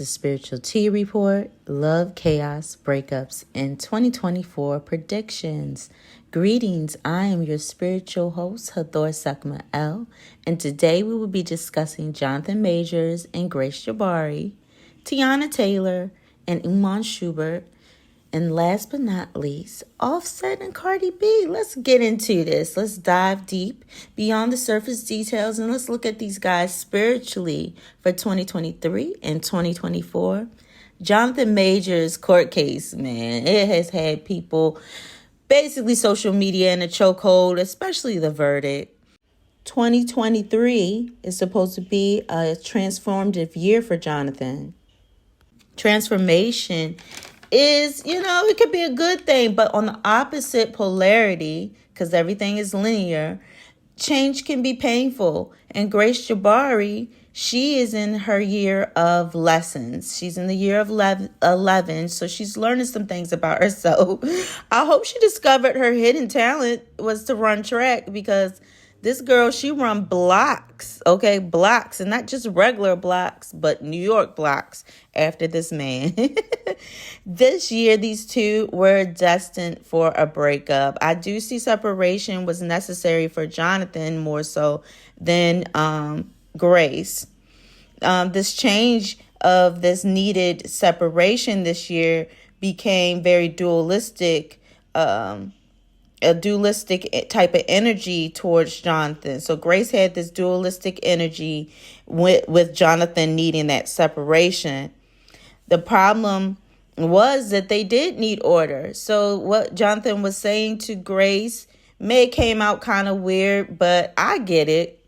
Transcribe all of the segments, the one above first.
is Spiritual Tea Report, Love, Chaos, Breakups, and 2024 Predictions. Greetings, I am your spiritual host, Hathor Sekhmet L, and today we will be discussing Jonathan Majors and Grace Jabari, Tiana Taylor, and Iman Schubert, and last but not least, Offset and Cardi B. Let's get into this. Let's dive deep beyond the surface details and let's look at these guys spiritually for 2023 and 2024. Jonathan Majors' court case, man, it has had people, basically social media in a chokehold, especially the verdict. 2023 is supposed to be a transformative year for Jonathan. Transformation is, it could be a good thing, but on the opposite polarity, because everything is linear, change can be painful. And Grace Jabari, she is in her year of lessons. She's in the year of 11, so she's learning some things about herself. I hope she discovered her hidden talent was to run track, because this girl, she run blocks, okay? Blocks, and not just regular blocks, but New York blocks after this man. This year, these two were destined for a breakup. I do see separation was necessary for Jonathan more so than Grace. This change of this needed separation this year became very dualistic, a dualistic type of energy towards Jonathan. So Grace had this dualistic energy with Jonathan needing that separation. The problem was that they did need order. So what Jonathan was saying to Grace may came out kind of weird, but I get it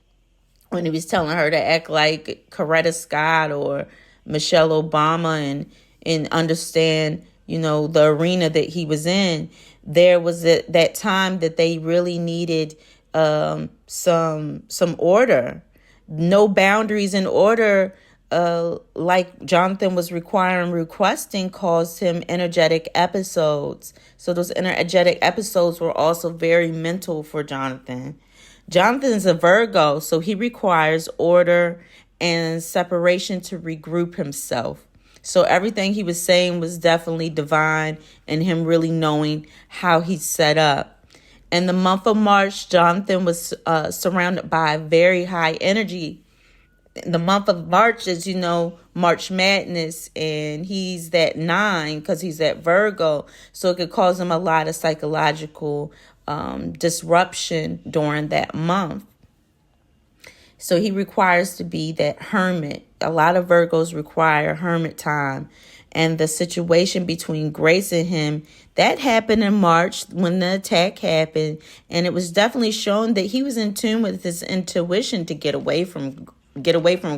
when he was telling her to act like Coretta Scott or Michelle Obama and understand, the arena that he was in. There was that time that they really needed some order, no boundaries in order, like Jonathan was requesting, caused him energetic episodes. So those energetic episodes were also very mental for Jonathan. Jonathan's a Virgo, so he requires order and separation to regroup himself. So everything he was saying was definitely divine and him really knowing how he's set up. In the month of March, Jonathan was surrounded by very high energy. The month of March is, March Madness, and he's that 9 because he's that Virgo. So it could cause him a lot of psychological disruption during that month. So he requires to be that hermit. A lot of Virgos require hermit time. And the situation between Grace and him, that happened in March when the attack happened. And it was definitely shown that he was in tune with his intuition to get away from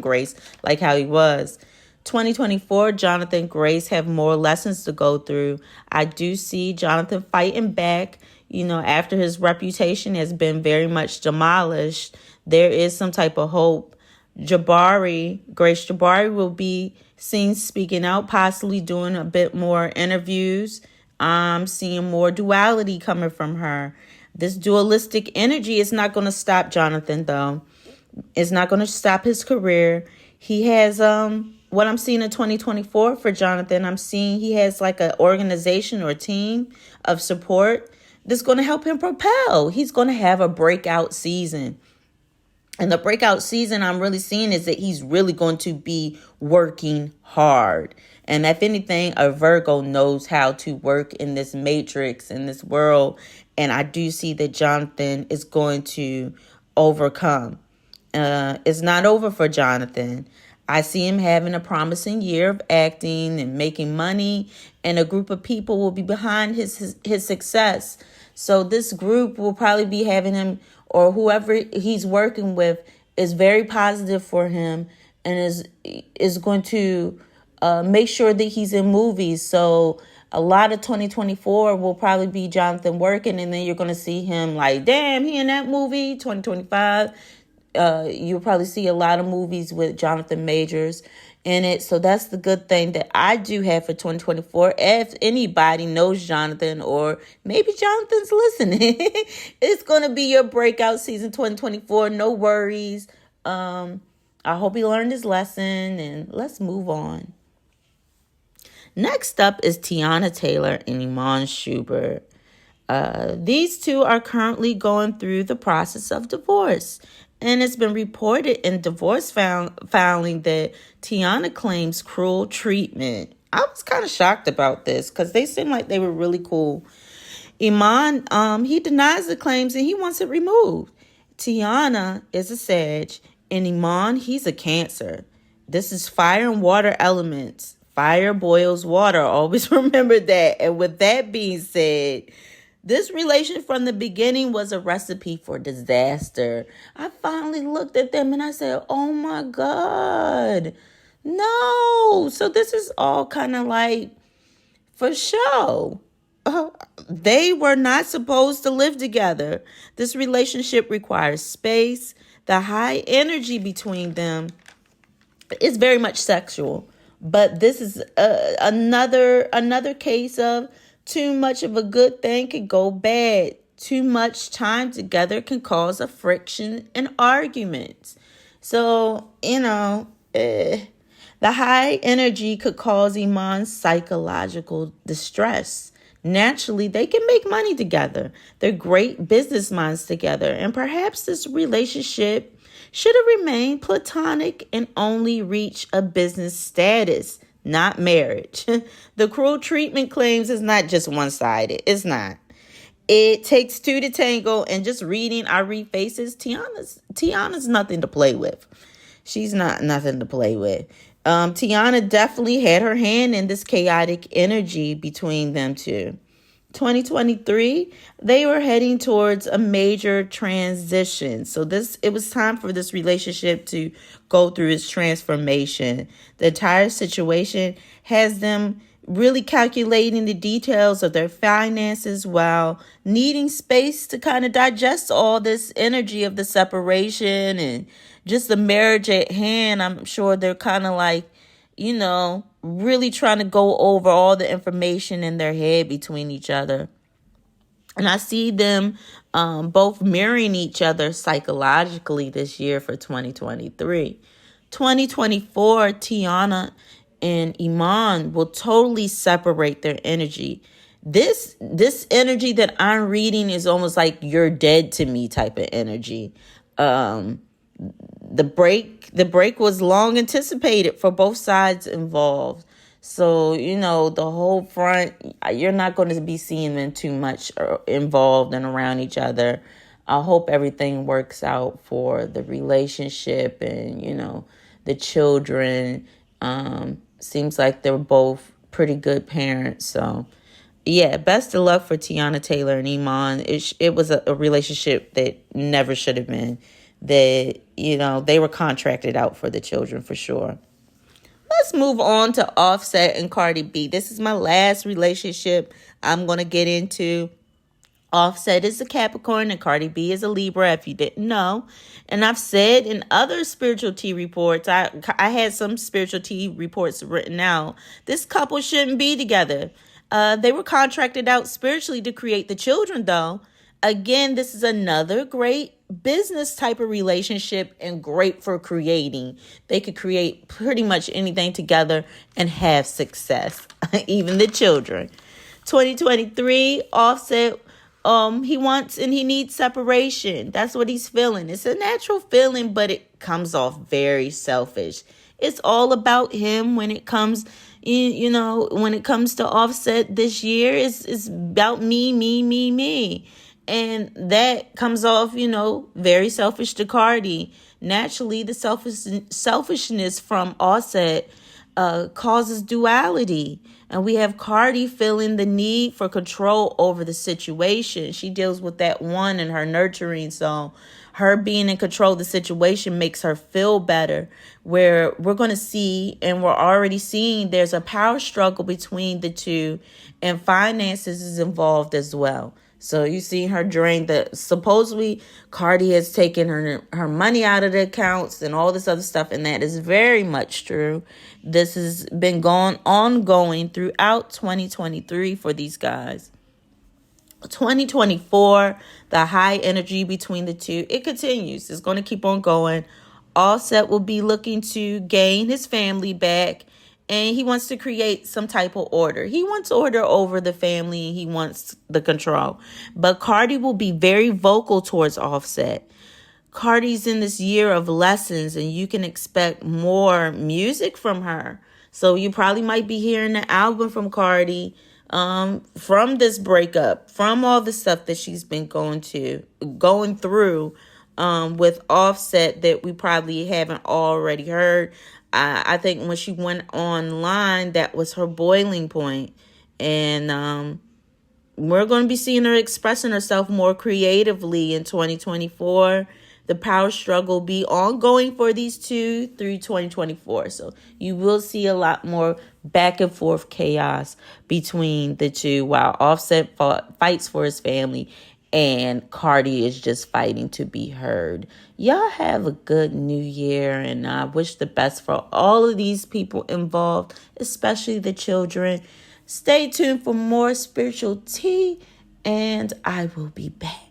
Grace like how he was. 2024, Jonathan and Grace have more lessons to go through. I do see Jonathan fighting back, after his reputation has been very much demolished. There is some type of hope. Grace Jabari will be seen speaking out, possibly doing a bit more interviews. I'm seeing more duality coming from her. This dualistic energy is not going to stop Jonathan, though. It's not going to stop his career. He has, what I'm seeing in 2024 for Jonathan, I'm seeing he has like an organization or team of support that's going to help him propel. He's going to have a breakout season. And the breakout season I'm really seeing is that he's really going to be working hard. And if anything, a Virgo knows how to work in this matrix, in this world. And I do see that Jonathan is going to overcome. It's not over for Jonathan. I see him having a promising year of acting and making money, and a group of people will be behind his success. So this group will probably be having him, or whoever he's working with is very positive for him and is going to make sure that he's in movies. So a lot of 2024 will probably be Jonathan working, and then you're going to see him like, damn, he in that movie. 2025, you'll probably see a lot of movies with Jonathan Majors in it. So that's the good thing that I do have for 2024. If anybody knows Jonathan, or maybe Jonathan's listening, it's going to be your breakout season 2024. No worries. I hope he learned his lesson, and let's move on. Next up is Tiana Taylor and Iman Schubert. These two are currently going through the process of divorce. And it's been reported in divorce filing that Tiana claims cruel treatment. I was kind of shocked about this because they seemed like they were really cool. Iman, he denies the claims and he wants it removed. Tiana is a Sag, and Iman, he's a Cancer. This is fire and water elements. Fire boils water. Always remember that. And with that being said, this relation from the beginning was a recipe for disaster. I finally looked at them and I said, oh my God, no. So this is all kind of like for show. They were not supposed to live together. This relationship requires space. The high energy between them is very much sexual. But this is another case of too much of a good thing could go bad. Too much time together can cause a friction and arguments. So, the high energy could cause Iman's psychological distress. Naturally, they can make money together. They're great business minds together. And perhaps this relationship should have remained platonic and only reach a business status, not marriage. The cruel treatment claims is not just one-sided. It's not. It takes two to tango, and just reading I Read Faces, Tiana's nothing to play with. She's not nothing to play with. Tiana definitely had her hand in this chaotic energy between them two. 2023, they were heading towards a major transition. So it was time for this relationship to go through its transformation. The entire situation has them really calculating the details of their finances while needing space to kind of digest all this energy of the separation and just the marriage at hand. I'm sure they're kind of like, really trying to go over all the information in their head between each other. And I see them both mirroring each other psychologically this year for 2023. 2024, Tiana and Iman will totally separate their energy. This energy that I'm reading is almost like you're dead to me type of energy. The break was long anticipated for both sides involved. So, the whole front, you're not going to be seeing them too much involved and around each other. I hope everything works out for the relationship and, the children. Seems like they're both pretty good parents. So, yeah, best of luck for Tiana Taylor and Iman. It was a relationship that never should have been. That, they were contracted out for the children for sure. Let's move on to Offset and Cardi B. This is my last relationship I'm going to get into. Offset is a Capricorn and Cardi B is a Libra, if you didn't know. And I've said in other spiritual tea reports, I had some spiritual tea reports written out. This couple shouldn't be together. They were contracted out spiritually to create the children, though. Again, this is another great business type of relationship and great for creating. They could create pretty much anything together and have success, even the children. 2023, Offset, he wants and he needs separation. That's what he's feeling. It's a natural feeling, but it comes off very selfish. It's all about him when it comes, when it comes to Offset this year. It's about me. And that comes off, very selfish to Cardi. Naturally, the selfishness from Offset causes duality. And we have Cardi feeling the need for control over the situation. She deals with that one and her nurturing. So her being in control of the situation makes her feel better. Where we're going to see, and we're already seeing, there's a power struggle between the two. And finances is involved as well. So you see her drain supposedly Cardi has taken her money out of the accounts and all this other stuff. And that is very much true. This has been ongoing throughout 2023 for these guys. 2024, the high energy between the two, it continues. It's going to keep on going. Offset will be looking to gain his family back and he wants to create some type of order. He wants order over the family. He wants the control. But Cardi will be very vocal towards Offset. Cardi's in this year of lessons, and you can expect more music from her. So you probably might be hearing an album from Cardi, from this breakup, from all the stuff that she's been going through, with Offset, that we probably haven't already heard. I think when she went online, that was her boiling point. And we're going to be seeing her expressing herself more creatively in 2024. The power struggle will be ongoing for these two through 2024. So you will see a lot more back and forth chaos between the two, while Offset fights for his family and Cardi is just fighting to be heard. Y'all have a good new year, and I wish the best for all of these people involved, especially the children. Stay tuned for more spiritual tea, and I will be back.